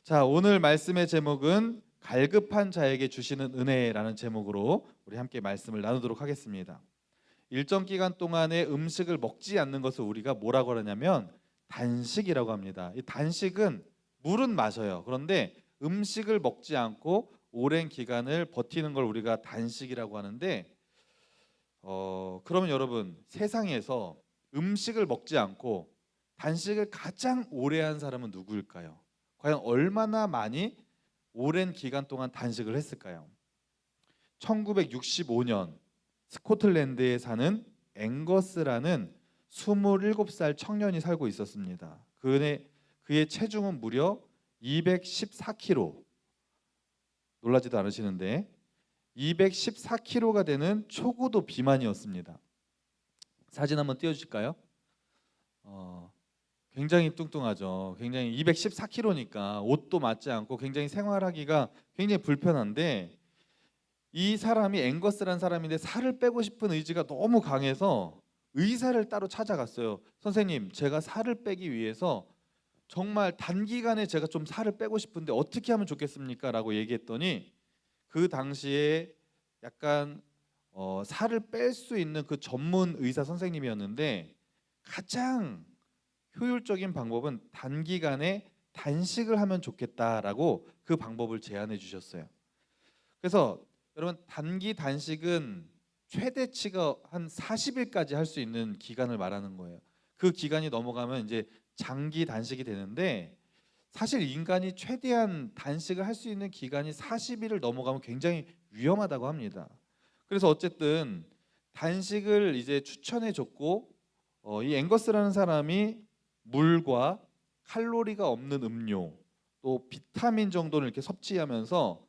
자, 오늘 말씀의 제목은 갈급한 자에게 주시는 은혜라는 제목으로 우리 함께 말씀을 나누도록 하겠습니다. 일정 기간 동안에 음식을 먹지 않는 것을 우리가 뭐라고 하냐면 단식이라고 합니다. 이 단식은 물은 마셔요. 그런데 음식을 먹지 않고 오랜 기간을 버티는 걸 우리가 단식이라고 하는데 그러면 여러분, 세상에서 음식을 먹지 않고 단식을 가장 오래 한 사람은 누구일까요? 과연 얼마나 많이 오랜 기간 동안 단식을 했을까요? 1965년 스코틀랜드에 사는 앵거스라는 27살 청년이 살고 있었습니다. 그의 체중은 무려 214kg. 놀라지도 않으시는데 214kg가 되는 초고도 비만이었습니다. 사진 한번 띄워주실까요? 굉장히 뚱뚱하죠. 굉장히 214kg니까 옷도 맞지 않고 굉장히 생활하기가 굉장히 불편한데, 이 사람이 앵거스라는 사람인데 살을 빼고 싶은 의지가 너무 강해서 의사를 따로 찾아갔어요. 선생님, 제가 살을 빼기 위해서 정말 단기간에 제가 좀 살을 빼고 싶은데 어떻게 하면 좋겠습니까? 라고 얘기했더니 그 당시에 약간 살을 뺄 수 있는 그 전문 의사 선생님이었는데, 가장 효율적인 방법은 단기간에 단식을 하면 좋겠다라고 그 방법을 제안해 주셨어요. 그래서 여러분, 단기 단식은 최대치가 한 40일까지 할 수 있는 기간을 말하는 거예요. 그 기간이 넘어가면 이제 장기 단식이 되는데, 사실 인간이 최대한 단식을 할 수 있는 기간이 40일을 넘어가면 굉장히 위험하다고 합니다. 그래서 어쨌든 단식을 이제 추천해 줬고, 이 앵거스라는 사람이 물과 칼로리가 없는 음료, 또 비타민 정도를 이렇게 섭취하면서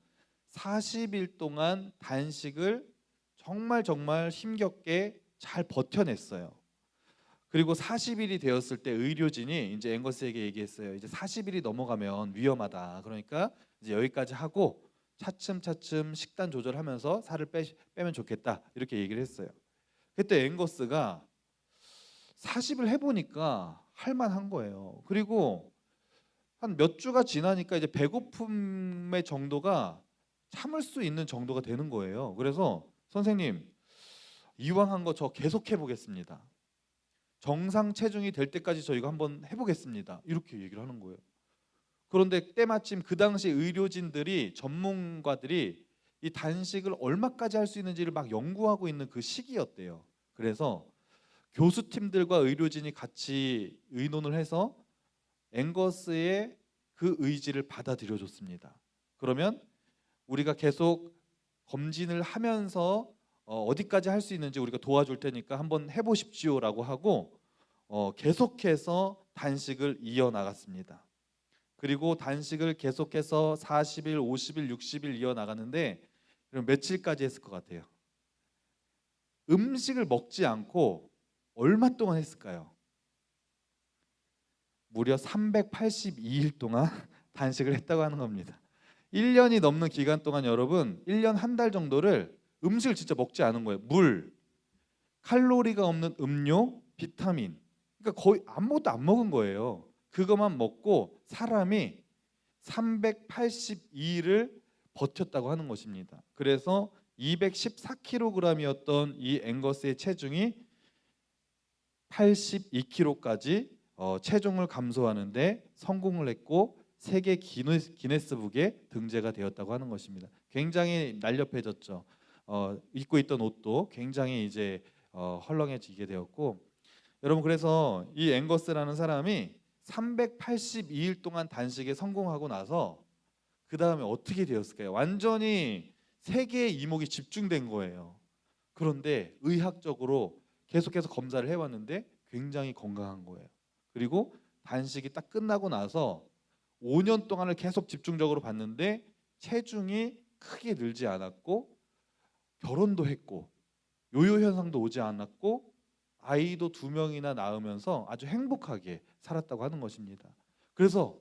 40일 동안 단식을 정말 힘겹게 잘 버텨냈어요. 그리고 40일이 되었을 때 의료진이 이제 앵거스에게 얘기했어요. 이제 40일이 넘어가면 위험하다. 그러니까 이제 여기까지 하고 차츰 식단 조절하면서 살을 빼면 좋겠다. 이렇게 얘기를 했어요. 그때 앵거스가 40일 해보니까 할만한 거예요. 그리고 한 몇 주가 지나니까 이제 배고픔의 정도가 참을 수 있는 정도가 되는 거예요. 그래서 선생님, 이왕 한 거 저 계속 해보겠습니다. 정상 체중이 될 때까지 저희가 한번 해보겠습니다. 이렇게 얘기를 하는 거예요. 그런데 때마침 그 당시 의료진들이, 전문가들이 이 단식을 얼마까지 할 수 있는지를 막 연구하고 있는 그 시기였대요. 그래서 교수팀들과 의료진이 같이 의논을 해서 앵거스의 그 의지를 받아들여줬습니다. 그러면 우리가 계속 검진을 하면서 어디까지 할 수 있는지 우리가 도와줄 테니까 한번 해보십시오라고 하고 계속해서 단식을 이어나갔습니다. 그리고 단식을 계속해서 40일, 50일, 60일 이어나갔는데, 그럼 며칠까지 했을 것 같아요? 음식을 먹지 않고 얼마 동안 했을까요? 무려 382일 동안 단식을 했다고 하는 겁니다. 1년이 넘는 기간 동안 여러분, 1년 한 달 정도를 음식을 진짜 먹지 않은 거예요. 물, 칼로리가 없는 음료, 비타민, 그러니까 거의 아무것도 안 먹은 거예요. 그것만 먹고 사람이 382일을 버텼다고 하는 것입니다. 그래서 214kg이었던 이 앵거스의 체중이 82kg까지 체중을 감소하는데 성공을 했고 세계 기네스북에 등재가 되었다고 하는 것입니다. 굉장히 날렵해졌죠. 입고 있던 옷도 굉장히 이제 헐렁해지게 되었고, 여러분, 그래서 이 앵거스라는 사람이 382일 동안 단식에 성공하고 나서 그 다음에 어떻게 되었을까요? 완전히 세계의 이목이 집중된 거예요. 그런데 의학적으로 계속해서 검사를 해왔는데 굉장히 건강한 거예요. 그리고 단식이 딱 끝나고 나서 5년 동안을 계속 집중적으로 봤는데 체중이 크게 늘지 않았고, 결혼도 했고, 요요 현상도 오지 않았고, 아이도 2명이나 낳으면서 아주 행복하게 살았다고 하는 것입니다. 그래서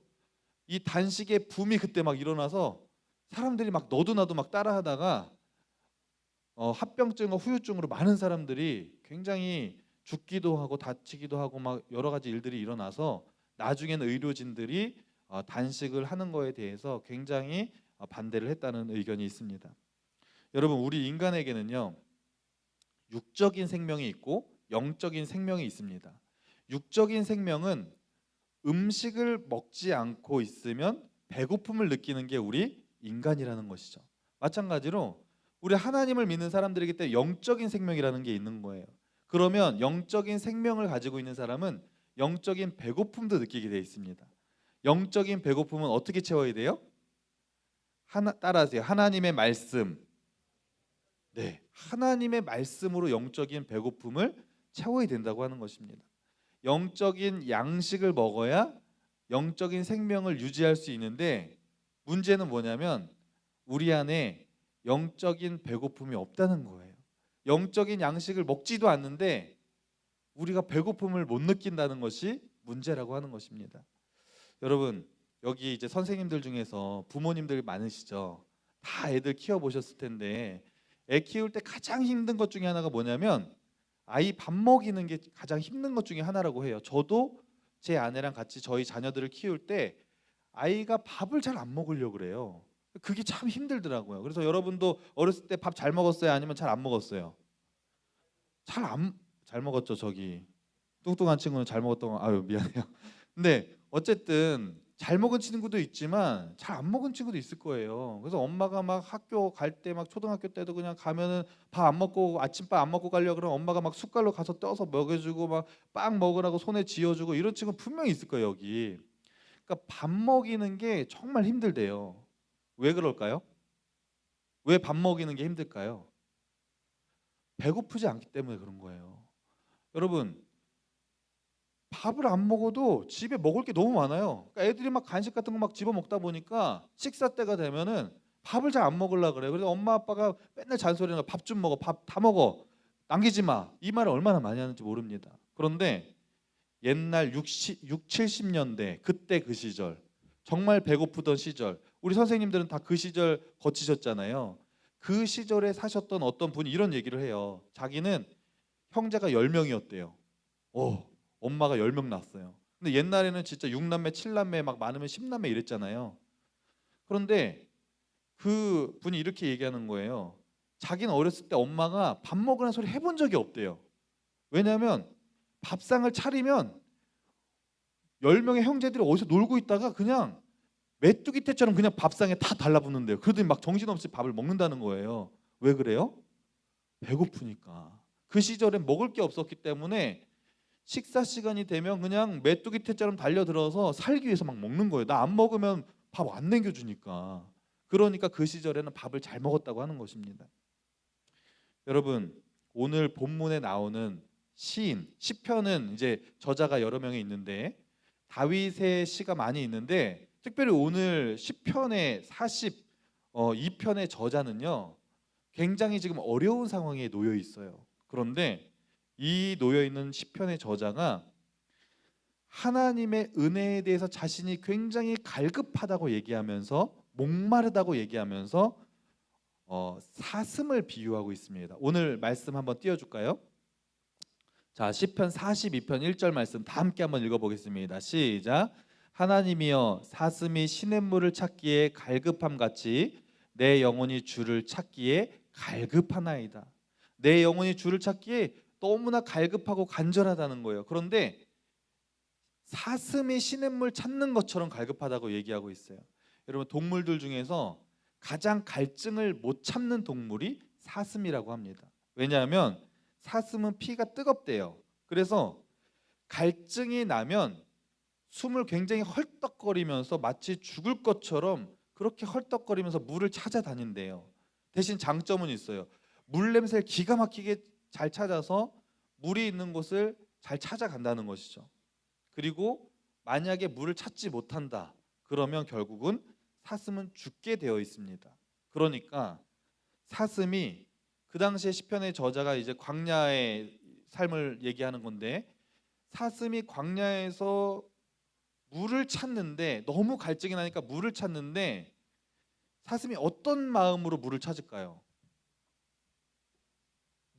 이 단식의 붐이 그때 막 일어나서 사람들이 막 너도 나도 막 따라하다가 합병증과 후유증으로 많은 사람들이 굉장히 죽기도 하고 다치기도 하고 막 여러 가지 일들이 일어나서 나중에는 의료진들이 단식을 하는 거에 대해서 굉장히 반대를 했다는 의견이 있습니다. 여러분, 우리 인간에게는요, 육적인 생명이 있고 영적인 생명이 있습니다. 육적인 생명은 음식을 먹지 않고 있으면 배고픔을 느끼는 게 우리 인간이라는 것이죠. 마찬가지로 우리 하나님을 믿는 사람들이기 때문에 영적인 생명이라는 게 있는 거예요. 그러면 영적인 생명을 가지고 있는 사람은 영적인 배고픔도 느끼게 되어 있습니다. 영적인 배고픔은 어떻게 채워야 돼요? 따라하세요. 하나님의 말씀. 네, 하나님의 말씀으로 영적인 배고픔을 채워야 된다고 하는 것입니다. 영적인 양식을 먹어야 영적인 생명을 유지할 수 있는데, 문제는 뭐냐면 우리 안에 영적인 배고픔이 없다는 거예요. 영적인 양식을 먹지도 않는데 우리가 배고픔을 못 느낀다는 것이 문제라고 하는 것입니다. 여러분, 여기 이제 선생님들 중에서 부모님들 많으시죠? 다 애들 키워보셨을 텐데, 애 키울 때 가장 힘든 것 중에 하나가 뭐냐면 아이 밥 먹이는 게 가장 힘든 것 중에 하나라고 해요. 저도 제 아내랑 같이 저희 자녀들을 키울 때 아이가 밥을 잘 안 먹으려고 그래요. 그게 참 힘들더라고요. 그래서 여러분도 어렸을 때 밥 잘 먹었어요? 아니면 잘 안 먹었어요? 잘 먹었죠. 저기 뚱뚱한 친구는 잘 먹었던 거. 아유, 미안해요. 근데 어쨌든 잘 먹은 친구도 있지만 잘 안 먹은 친구도 있을 거예요. 그래서 엄마가 막 학교 갈 때, 막 초등학교 때도 그냥 가면은 밥 안 먹고, 아침밥 안 먹고 가려고 그러면 엄마가 막 숟갈로 가서 떠서 먹여주고 막 빵 먹으라고 손에 쥐어주고 이런 친구 분명히 있을 거예요, 여기. 그러니까 밥 먹이는 게 정말 힘들대요. 왜 그럴까요? 왜 밥 먹이는 게 힘들까요? 배고프지 않기 때문에 그런 거예요. 여러분, 밥을 안 먹어도 집에 먹을 게 너무 많아요. 그러니까 애들이 막 간식 같은 거 막 집어 먹다 보니까 식사 때가 되면은 밥을 잘 안 먹으려 그래요. 그래서 엄마 아빠가 맨날 잔소리는 밥 좀 먹어, 밥 다 먹어, 남기지 마, 이 말을 얼마나 많이 하는지 모릅니다. 그런데 옛날 70년대 그때 그 시절, 정말 배고프던 시절, 우리 선생님들은 다 그 시절 거치셨잖아요. 그 시절에 사셨던 어떤 분이 이런 얘기를 해요. 자기는 형제가 10명이었대요. 오, 엄마가 10명 낳았어요. 근데 옛날에는 진짜 6남매, 7남매 막 많으면 10남매 이랬잖아요. 그런데 그 분이 이렇게 얘기하는 거예요. 자기는 어렸을 때 엄마가 밥 먹으라는 소리 해본 적이 없대요. 왜냐하면 밥상을 차리면 10명의 형제들이 어디서 놀고 있다가 그냥 메뚜기 떼처럼 그냥 밥상에 다 달라붙는데요. 그러더니 막 정신없이 밥을 먹는다는 거예요. 왜 그래요? 배고프니까. 그 시절엔 먹을 게 없었기 때문에 식사 시간이 되면 그냥 메뚜기 떼처럼 달려들어서 살기 위해서 막 먹는 거예요. 나 안 먹으면 밥 안 남겨주니까. 그러니까 그 시절에는 밥을 잘 먹었다고 하는 것입니다. 여러분, 오늘 본문에 나오는 시인, 시편은 이제 저자가 여러 명이 있는데 다윗의 시가 많이 있는데, 특별히 오늘 시편의 42편의 저자는요, 굉장히 지금 어려운 상황에 놓여 있어요. 그런데 이 놓여 있는 시편의 저자가 하나님의 은혜에 대해서 자신이 굉장히 갈급하다고 얘기하면서, 목마르다고 얘기하면서 사슴을 비유하고 있습니다. 오늘 말씀 한번 띄워줄까요? 자, 시편 42편 1절 말씀 다 함께 한번 읽어보겠습니다. 시작. 하나님이여, 사슴이 시냇물을 찾기에 갈급함 같이 내 영혼이 주를 찾기에 갈급하나이다. 내 영혼이 주를 찾기에 너무나 갈급하고 간절하다는 거예요. 그런데 사슴이 시냇물 찾는 것처럼 갈급하다고 얘기하고 있어요. 여러분, 동물들 중에서 가장 갈증을 못 참는 동물이 사슴이라고 합니다. 왜냐하면 사슴은 피가 뜨겁대요. 그래서 갈증이 나면 숨을 굉장히 헐떡거리면서 마치 죽을 것처럼 그렇게 헐떡거리면서 물을 찾아다닌대요. 대신 장점은 있어요. 물 냄새를 기가 막히게 잘 찾아서 물이 있는 곳을 잘 찾아간다는 것이죠. 그리고 만약에 물을 찾지 못한다, 그러면 결국은 사슴은 죽게 되어 있습니다. 그러니까 사슴이, 그 당시에 시편의 저자가 이제 광야의 삶을 얘기하는 건데, 사슴이 광야에서 물을 찾는데, 너무 갈증이 나니까 물을 찾는데, 사슴이 어떤 마음으로 물을 찾을까요?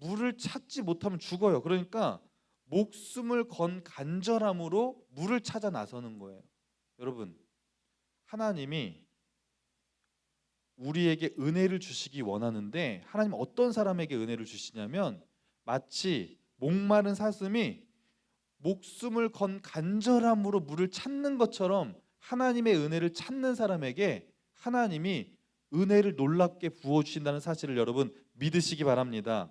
물을 찾지 못하면 죽어요. 그러니까 목숨을 건 간절함으로 물을 찾아 나서는 거예요. 여러분, 하나님이 우리에게 은혜를 주시기 원하는데 하나님 어떤 사람에게 은혜를 주시냐면 마치 목마른 사슴이 목숨을 건 간절함으로 물을 찾는 것처럼 하나님의 은혜를 찾는 사람에게 하나님이 은혜를 놀랍게 부어주신다는 사실을 여러분 믿으시기 바랍니다.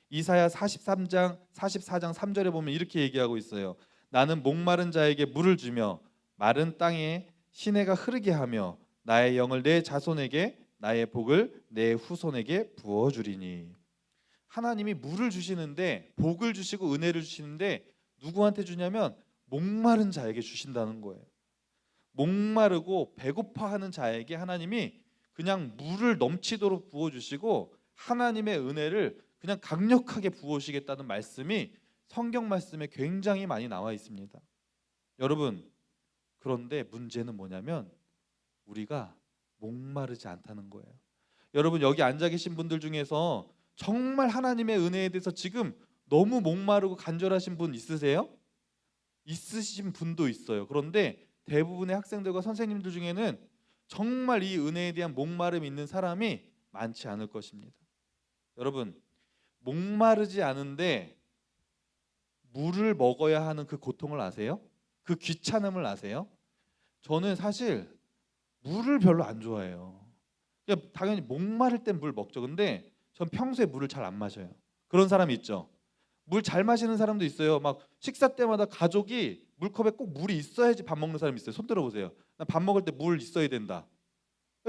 이사야 43장 44장 3절에 보면 이렇게 얘기하고 있어요. 나는 목마른 자에게 물을 주며 마른 땅에 시내가 흐르게 하며 나의 영을 내 자손에게 나의 복을 내 후손에게 부어주리니. 하나님이 물을 주시는데 복을 주시고 은혜를 주시는데 누구한테 주냐면 목마른 자에게 주신다는 거예요. 목마르고 배고파하는 자에게 하나님이 그냥 물을 넘치도록 부어주시고 하나님의 은혜를 그냥 강력하게 부어주시겠다는 말씀이 성경 말씀에 굉장히 많이 나와 있습니다. 여러분, 그런데 문제는 뭐냐면 우리가 목마르지 않다는 거예요. 여러분, 여기 앉아 계신 분들 중에서 정말 하나님의 은혜에 대해서 지금 너무 목마르고 간절하신 분 있으세요? 있으신 분도 있어요. 그런데 대부분의 학생들과 선생님들 중에는 정말 이 은혜에 대한 목마름이 있는 사람이 많지 않을 것입니다. 여러분, 목마르지 않은데 물을 먹어야 하는 그 고통을 아세요? 그 귀찮음을 아세요? 저는 사실 물을 별로 안 좋아해요. 그러니까 당연히 목마를 땐 물 먹죠. 근데 전 평소에 물을 잘 안 마셔요. 그런 사람 있죠. 물 잘 마시는 사람도 있어요. 막 식사 때마다 가족이 물컵에 꼭 물이 있어야지 밥 먹는 사람 있어요. 손 들어보세요. 나 밥 먹을 때 물 있어야 된다.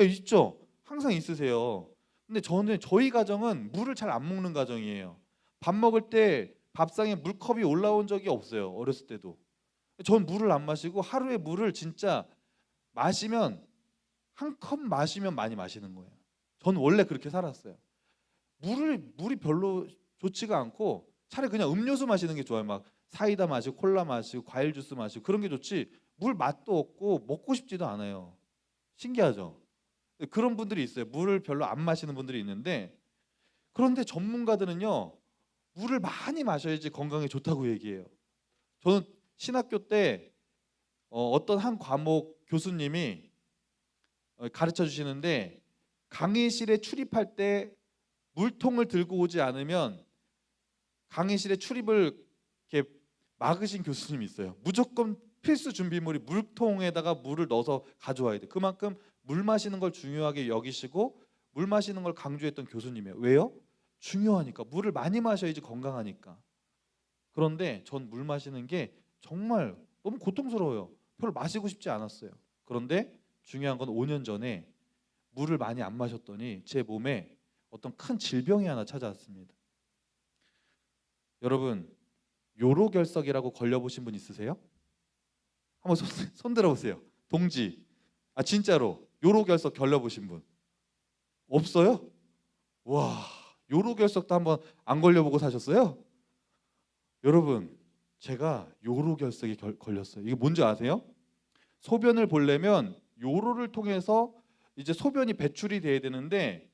있죠. 항상 있으세요. 근데 저는 저희 가정은 물을 잘 안 먹는 가정이에요. 밥 먹을 때 밥상에 물컵이 올라온 적이 없어요. 어렸을 때도. 전 물을 안 마시고 하루에 물을 진짜 마시면 한 컵 마시면 많이 마시는 거예요. 전 원래 그렇게 살았어요. 물이 별로 좋지가 않고 차라리 그냥 음료수 마시는 게 좋아요. 막 사이다 마시고 콜라 마시고 과일 주스 마시고 그런 게 좋지 물 맛도 없고 먹고 싶지도 않아요. 신기하죠? 그런 분들이 있어요. 물을 별로 안 마시는 분들이 있는데 그런데 전문가들은요. 물을 많이 마셔야지 건강에 좋다고 얘기해요. 저는 신학교 때 어떤 한 과목 교수님이 가르쳐 주시는데 강의실에 출입할 때 물통을 들고 오지 않으면 강의실에 출입을 이렇게 막으신 교수님이 있어요. 무조건 필수 준비물이 물통에다가 물을 넣어서 가져와야 돼. 그만큼 물 마시는 걸 중요하게 여기시고 물 마시는 걸 강조했던 교수님이에요. 왜요? 중요하니까. 물을 많이 마셔야지 건강하니까. 그런데 전 물 마시는 게 정말 너무 고통스러워요. 별로 마시고 싶지 않았어요. 그런데 중요한 건 5년 전에 물을 많이 안 마셨더니 제 몸에 어떤 큰 질병이 하나 찾아왔습니다. 여러분, 요로결석이라고 걸려보신 분 있으세요? 한번 손 들어보세요. 동지. 아 진짜로 요로결석 걸려보신 분 없어요? 와, 요로결석도 한번 안 걸려보고 사셨어요? 여러분, 제가 요로결석에 걸렸어요. 이게 뭔지 아세요? 소변을 보려면 요로를 통해서 이제 소변이 배출이 돼야 되는데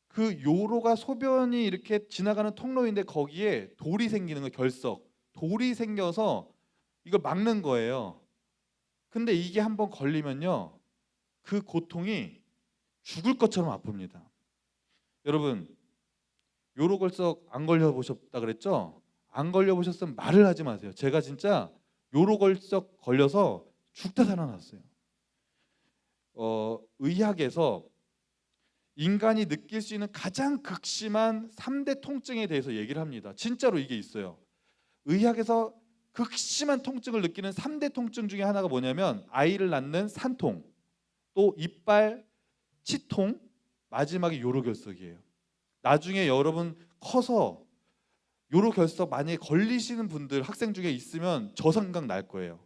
그 요로가 소변이 이렇게 지나가는 통로인데 거기에 돌이 생기는 거예요. 결석. 돌이 생겨서 이걸 막는 거예요. 근데 이게 한번 걸리면요. 그 고통이 죽을 것처럼 아픕니다. 여러분, 요로결석 안 걸려보셨다 그랬죠? 안 걸려보셨으면 말을 하지 마세요. 제가 진짜 요로결석 걸려서 죽다 살아났어요. 의학에서 인간이 느낄 수 있는 가장 극심한 3대 통증에 대해서 얘기를 합니다. 진짜로 이게 있어요. 의학에서 극심한 통증을 느끼는 3대 통증 중에 하나가 뭐냐면 아이를 낳는 산통, 또 이빨 치통, 마지막에 요로결석이에요. 나중에 여러분 커서 요로결석 만약에 걸리시는 분들 학생 중에 있으면 저 생각 날 거예요.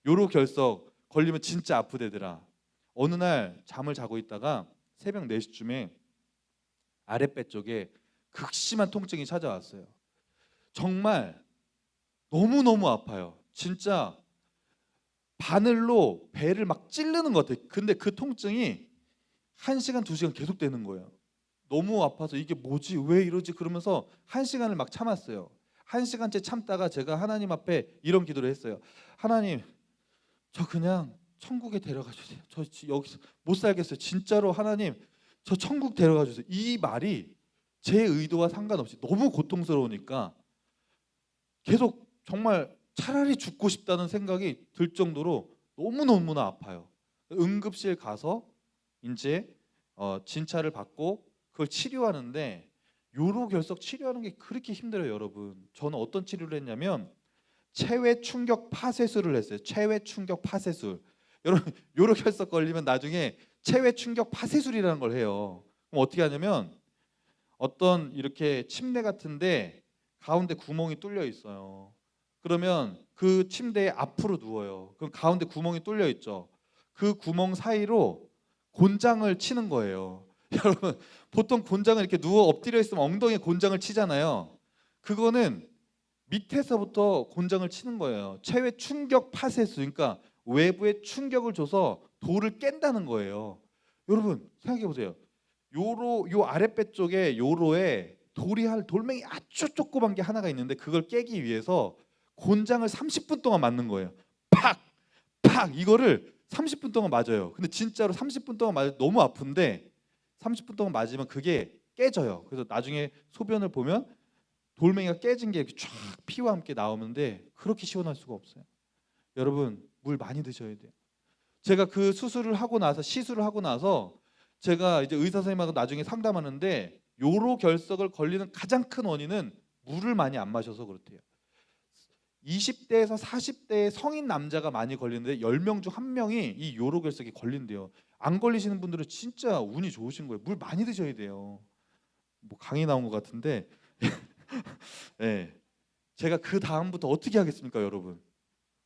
요로결석 걸리면 진짜 아프대더라. 어느 날 잠을 자고 있다가 새벽 4시쯤에 아랫배 쪽에 극심한 통증이 찾아왔어요. 정말 너무너무 아파요. 진짜 바늘로 배를 막 찌르는 것 같아요. 근데 그 통증이 1시간, 2시간 계속 되는 거예요. 너무 아파서 이게 뭐지? 왜 이러지? 그러면서 1시간을 막 참았어요. 1시간째 참다가 제가 하나님 앞에 이런 기도를 했어요. 하나님, 저 그냥 천국에 데려가 주세요. 저 여기서 못 살겠어요. 진짜로 하나님 저 천국 데려가 주세요. 이 말이 제 의도와 상관없이 너무 고통스러우니까 계속 정말 차라리 죽고 싶다는 생각이 들 정도로 너무너무나 아파요. 응급실 가서 이제 진찰을 받고 그걸 치료하는데 요로결석 치료하는 게 그렇게 힘들어요, 여러분. 저는 어떤 치료를 했냐면 체외 충격 파쇄술을 했어요. 체외 충격 파쇄술. 여러분 요로결석 걸리면 나중에 체외 충격 파쇄술이라는 걸 해요. 그럼 어떻게 하냐면 어떤 이렇게 침대 같은데 가운데 구멍이 뚫려 있어요. 그러면 그 침대에 앞으로 누워요. 그럼 가운데 구멍이 뚫려 있죠. 그 구멍 사이로 곤장을 치는 거예요. 여러분 보통 곤장을 이렇게 누워 엎드려 있으면 엉덩이에 곤장을 치잖아요. 그거는 밑에서부터 곤장을 치는 거예요. 체외 충격 파쇄수. 그러니까 외부에 충격을 줘서 돌을 깬다는 거예요. 여러분 생각해 보세요. 요 아랫배 쪽에 요로에 돌멩이 아주 조그만 게 하나가 있는데 그걸 깨기 위해서 곤장을 30분 동안 맞는 거예요. 팍! 팍! 이거를 30분 동안 맞아요. 근데 진짜로 30분 동안 맞으면 너무 아픈데 30분 동안 맞으면 그게 깨져요. 그래서 나중에 소변을 보면 돌멩이가 깨진 게 이렇게 쫙 피와 함께 나오는데 그렇게 시원할 수가 없어요. 여러분 물 많이 드셔야 돼요. 제가 그 수술을 하고 나서 시술을 하고 나서 제가 이제 의사 선생님하고 나중에 상담하는데 요로결석을 걸리는 가장 큰 원인은 물을 많이 안 마셔서 그렇대요. 20대에서 40대의 성인 남자가 많이 걸리는데 10명 중 1명이 이 요로결석이 걸린대요. 안 걸리시는 분들은 진짜 운이 좋으신 거예요. 물 많이 드셔야 돼요. 뭐 강의 나온 것 같은데 네. 제가 그 다음부터 어떻게 하겠습니까, 여러분?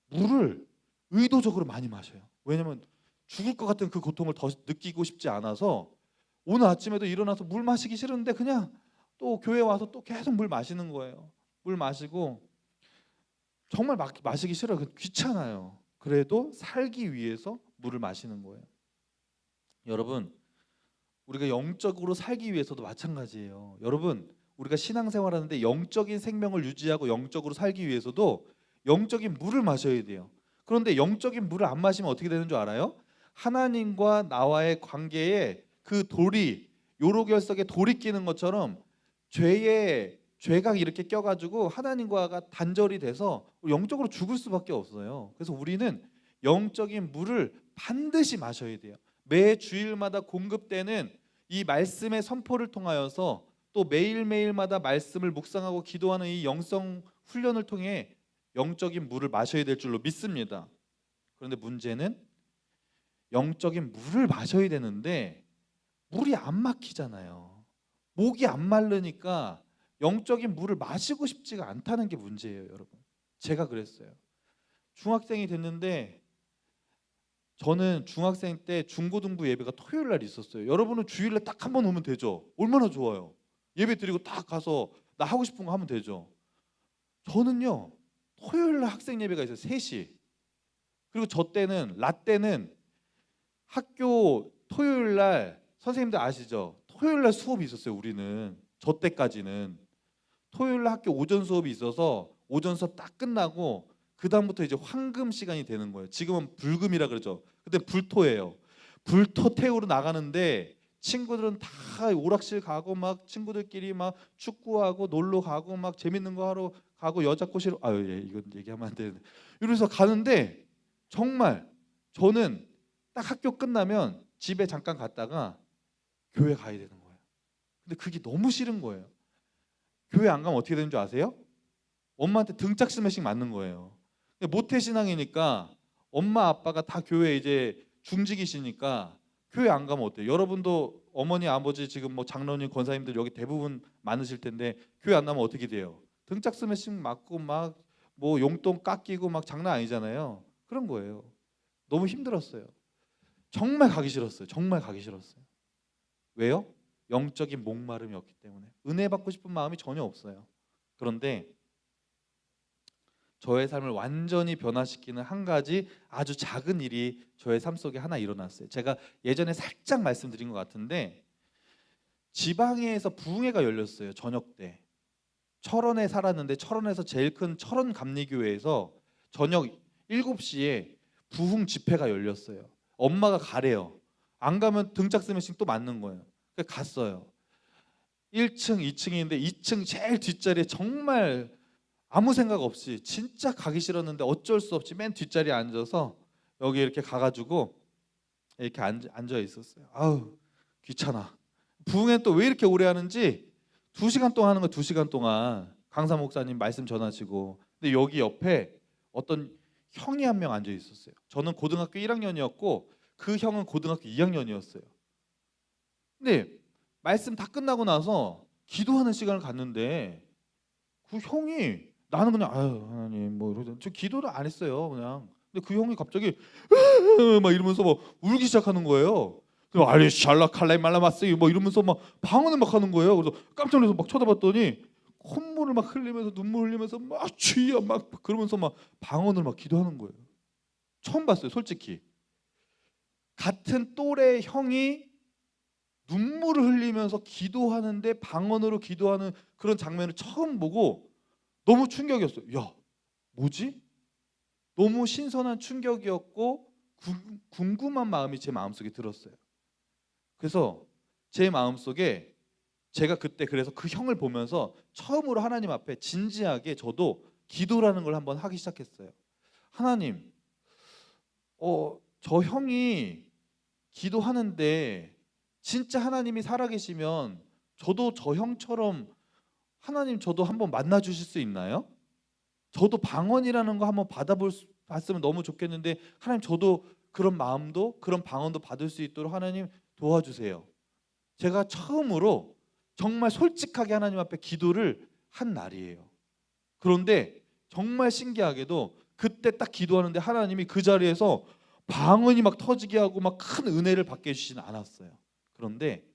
물을 의도적으로 많이 마셔요. 왜냐면 죽을 것 같은 그 고통을 더 느끼고 싶지 않아서 오늘 아침에도 일어나서 물 마시기 싫은데 그냥 또 교회 와서 또 계속 물 마시는 거예요. 물 마시고 정말 마시기 싫어요. 귀찮아요. 그래도 살기 위해서 물을 마시는 거예요. 여러분 우리가 영적으로 살기 위해서도 마찬가지예요. 여러분 우리가 신앙생활하는데 영적인 생명을 유지하고 영적으로 살기 위해서도 영적인 물을 마셔야 돼요. 그런데 영적인 물을 안 마시면 어떻게 되는 줄 알아요? 하나님과 나와의 관계에 그 돌이 요로결석에 돌이 끼는 것처럼 죄가 이렇게 껴가지고 하나님과가 단절이 돼서 영적으로 죽을 수밖에 없어요. 그래서 우리는 영적인 물을 반드시 마셔야 돼요. 매 주일마다 공급되는 이 말씀의 선포를 통하여서 또 매일매일마다 말씀을 묵상하고 기도하는 이 영성 훈련을 통해 영적인 물을 마셔야 될 줄로 믿습니다. 그런데 문제는 영적인 물을 마셔야 되는데 물이 안 막히잖아요. 목이 안 마르니까 영적인 물을 마시고 싶지가 않다는 게 문제예요, 여러분. 제가 그랬어요. 중학생이 됐는데 저는 중학생 때 중고등부 예배가 토요일 날 있었어요. 여러분은 주일날 딱 한 번 오면 되죠. 얼마나 좋아요. 예배 드리고 딱 가서 나 하고 싶은 거 하면 되죠. 저는요 토요일 날 학생 예배가 있어요. 3시. 그리고 저 때는 라떼는 학교 토요일 날 선생님들 아시죠? 토요일 날 수업이 있었어요. 우리는 저 때까지는 토요일 날 학교 오전 수업이 있어서 오전 수업 딱 끝나고 그 다음부터 이제 황금 시간이 되는 거예요. 지금은 불금이라 그러죠. 그때 불토예요. 불토 태우러 나가는데 친구들은 다 오락실 가고 막 친구들끼리 막 축구하고 놀러 가고 막 재밌는 거 하러 가고 여자 꼬시러 이건 얘기하면 안 되는데 이래서 가는데 정말 저는 딱 학교 끝나면 집에 잠깐 갔다가 교회 가야 되는 거예요. 근데 그게 너무 싫은 거예요. 교회 안 가면 어떻게 되는 줄 아세요? 엄마한테 등짝 스매싱 맞는 거예요. 모태 신앙이니까 엄마 아빠가 다 교회 이제 중직이시니까 교회 안 가면 어때요? 여러분도 어머니 아버지 지금 뭐 장로님 권사님들 여기 대부분 많으실 텐데 교회 안 나면 어떻게 돼요? 등짝 스매싱 맞고 막 뭐 용돈 깎이고 막 장난 아니잖아요. 그런 거예요. 너무 힘들었어요. 정말 가기 싫었어요. 정말 가기 싫었어요. 왜요? 영적인 목마름이 없기 때문에 은혜 받고 싶은 마음이 전혀 없어요. 그런데 저의 삶을 완전히 변화시키는 한 가지 아주 작은 일이 저의 삶 속에 하나 일어났어요. 제가 예전에 살짝 말씀드린 것 같은데 지방에서 부흥회가 열렸어요. 저녁 때. 철원에 살았는데 철원에서 제일 큰 철원 감리교회에서 저녁 7시에 부흥 집회가 열렸어요. 엄마가 가래요. 안 가면 등짝 스매싱 또 맞는 거예요. 그래서 갔어요. 1층, 2층인데 2층 제일 뒷자리에 정말 아무 생각 없이 진짜 가기 싫었는데 어쩔 수 없이 맨 뒷자리에 앉아서 여기 이렇게 가가지고 이렇게 앉아 있었어요. 아우 귀찮아. 부흥회 또 왜 이렇게 오래 하는지 2시간 동안 하는 거 2시간 동안 강사 목사님 말씀 전하시고 근데 여기 옆에 어떤 형이 한 명 앉아 있었어요. 저는 고등학교 1학년이었고 그 형은 고등학교 2학년이었어요. 근데 말씀 다 끝나고 나서 기도하는 시간을 갖는데 그 형이 나는 그냥 아유 하나님 뭐 이러던 저 기도를 안 했어요 그냥. 근데 그 형이 갑자기 막 이러면서 막 울기 시작하는 거예요. 알리 샬라 칼라이 말라마스 뭐 이러면서 막 방언을 막 하는 거예요. 그래서 깜짝 놀라서 막 쳐다봤더니 콧물을 막 흘리면서 눈물 흘리면서 막 주여 막 그러면서 막 방언을 막 기도하는 거예요. 처음 봤어요 솔직히. 같은 또래 형이 눈물을 흘리면서 기도하는데 방언으로 기도하는 그런 장면을 처음 보고 너무 충격이었어요. 야 뭐지? 너무 신선한 충격이었고 궁금한 마음이 제 마음속에 들었어요. 그래서 제 마음속에 제가 그때 그래서 그 형을 보면서 처음으로 하나님 앞에 진지하게 저도 기도라는 걸 한번 하기 시작했어요. 하나님, 저 형이 기도하는데 진짜 하나님이 살아계시면 저도 저 형처럼 하나님 저도 한번 만나 주실 수 있나요? 저도 방언이라는 거 한번 봤으면 너무 좋겠는데 하나님 저도 그런 마음도 그런 방언도 받을 수 있도록 하나님 도와주세요. 제가 처음으로 정말 솔직하게 하나님 앞에 기도를 한 날이에요. 그런데 정말 신기하게도 그때 딱 기도하는데 하나님이 그 자리에서 방언이 막 터지게 하고 막 큰 은혜를 받게 해주지는 않았어요. 그런데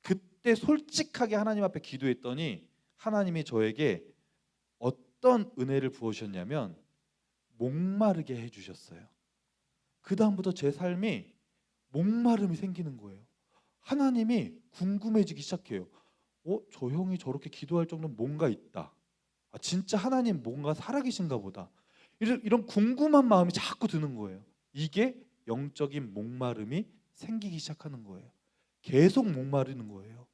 그때 솔직하게 하나님 앞에 기도했더니 하나님이 저에게 어떤 은혜를 부으셨냐면 목마르게 해주셨어요. 그 다음부터 제 삶이 목마름이 생기는 거예요. 하나님이 궁금해지기 시작해요. 저 형이 저렇게 기도할 정도는 뭔가 있다. 진짜 하나님 뭔가 살아계신가 보다. 이런 궁금한 마음이 자꾸 드는 거예요. 이게 영적인 목마름이 생기기 시작하는 거예요. 계속 목마르는 거예요.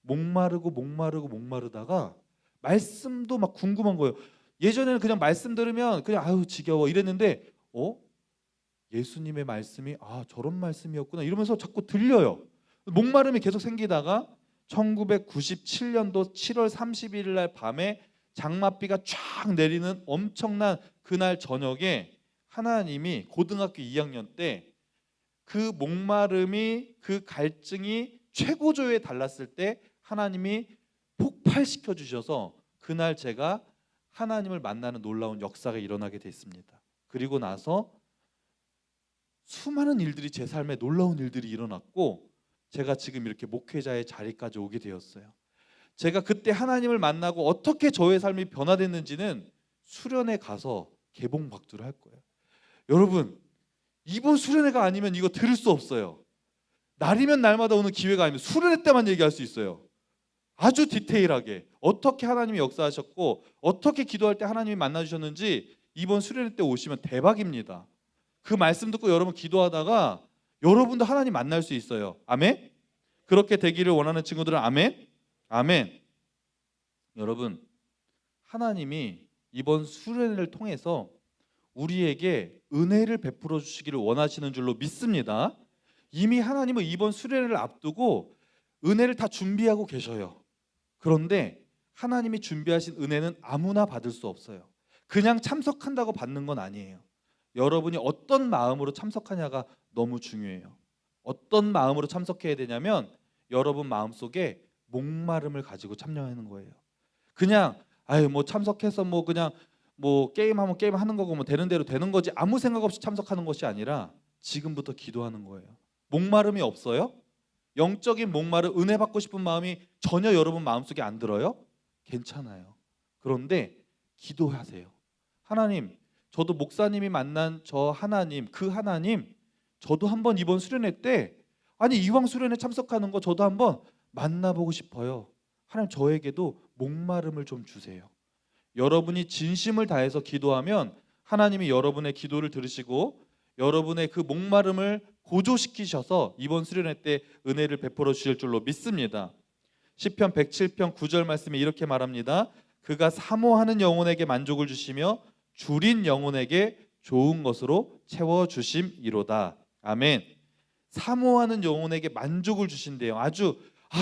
목마르다가 말씀도 막 궁금한 거예요. 예전에는 그냥 말씀 들으면 그냥 아유 지겨워 이랬는데 예수님의 말씀이 저런 말씀이었구나 이러면서 자꾸 들려요. 목마름이 계속 생기다가 1997년도 7월 31일 날 밤에 장맛비가 쫙 내리는 엄청난 그날 저녁에 하나님이 고등학교 2학년 때 그 목마름이 그 갈증이 최고조에 달랐을 때 하나님이 폭발시켜 주셔서 그날 제가 하나님을 만나는 놀라운 역사가 일어나게 됐습니다. 그리고 나서 수많은 일들이 제 삶에 놀라운 일들이 일어났고 제가 지금 이렇게 목회자의 자리까지 오게 되었어요. 제가 그때 하나님을 만나고 어떻게 저의 삶이 변화됐는지는 수련회 가서 개봉박두를 할 거예요. 여러분 이번 수련회가 아니면 이거 들을 수 없어요. 날이면 날마다 오는 기회가 아니면 수련회 때만 얘기할 수 있어요. 아주 디테일하게 어떻게 하나님이 역사하셨고 어떻게 기도할 때 하나님이 만나주셨는지 이번 수련회 때 오시면 대박입니다. 그 말씀 듣고 여러분 기도하다가 여러분도 하나님 만날 수 있어요. 아멘? 그렇게 되기를 원하는 친구들은 아멘? 아멘. 여러분 하나님이 이번 수련회를 통해서 우리에게 은혜를 베풀어 주시기를 원하시는 줄로 믿습니다. 이미 하나님은 이번 수련회를 앞두고 은혜를 다 준비하고 계셔요. 그런데 하나님이 준비하신 은혜는 아무나 받을 수 없어요. 그냥 참석한다고 받는 건 아니에요. 여러분이 어떤 마음으로 참석하냐가 너무 중요해요. 어떤 마음으로 참석해야 되냐면 여러분 마음속에 목마름을 가지고 참여하는 거예요. 그냥 뭐 참석해서 뭐 그냥 뭐 게임하면 게임 하는 거고 뭐 되는 대로 되는 거지 아무 생각 없이 참석하는 것이 아니라 지금부터 기도하는 거예요. 목마름이 없어요? 영적인 목마름, 은혜 받고 싶은 마음이 전혀 여러분 마음속에 안 들어요? 괜찮아요. 그런데 기도하세요. 하나님, 저도 목사님이 만난 저 하나님, 그 하나님 저도 한번 이번 수련회 때 이왕 수련회 참석하는 거 저도 한번 만나보고 싶어요. 하나님 저에게도 목마름을 좀 주세요. 여러분이 진심을 다해서 기도하면 하나님이 여러분의 기도를 들으시고 여러분의 그 목마름을 고조시키셔서 이번 수련회 때 은혜를 베풀어 주실 줄로 믿습니다. 시편 107편 9절 말씀에 이렇게 말합니다. 그가 사모하는 영혼에게 만족을 주시며 줄인 영혼에게 좋은 것으로 채워 주심이로다. 아멘. 사모하는 영혼에게 만족을 주신대요. 아주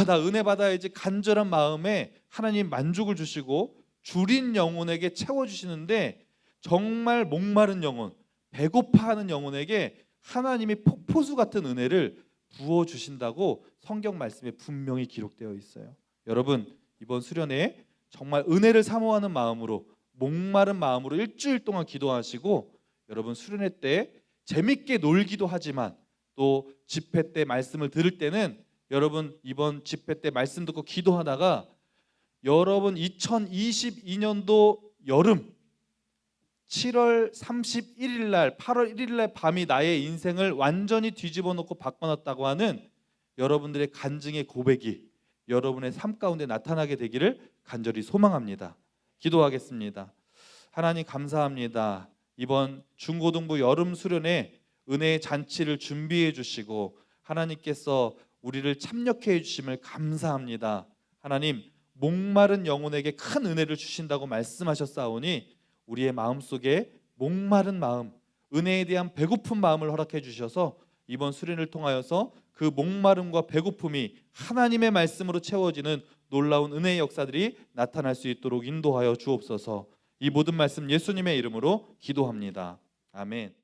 나 은혜 받아야지 간절한 마음에 하나님 만족을 주시고 줄인 영혼에게 채워 주시는데, 정말 목마른 영혼, 배고파하는 영혼에게 하나님이 폭포수 같은 은혜를 부어 주신다고 성경 말씀에 분명히 기록되어 있어요. 여러분, 이번 수련회에 정말 은혜를 사모하는 마음으로, 목마른 마음으로 일주일 동안 기도하시고, 여러분 수련회 때 재밌게 놀기도 하지만 또 집회 때 말씀을 들을 때는 여러분 이번 집회 때 말씀 듣고 기도하다가 여러분 2022년도 여름 7월 31일 날, 8월 1일 날 밤이 나의 인생을 완전히 뒤집어 놓고 바꿔놨다고 하는 여러분들의 간증의 고백이 여러분의 삶 가운데 나타나게 되기를 간절히 소망합니다. 기도하겠습니다. 하나님 감사합니다. 이번 중고등부 여름 수련회 은혜의 잔치를 준비해 주시고 하나님께서 우리를 참여케 해 주심을 감사합니다. 하나님, 목마른 영혼에게 큰 은혜를 주신다고 말씀하셨사오니 우리의 마음속에 목마른 마음, 은혜에 대한 배고픈 마음을 허락해 주셔서 이번 수련을 통하여서 그 목마름과 배고픔이 하나님의 말씀으로 채워지는 놀라운 은혜의 역사들이 나타날 수 있도록 인도하여 주옵소서. 이 모든 말씀 예수님의 이름으로 기도합니다. 아멘.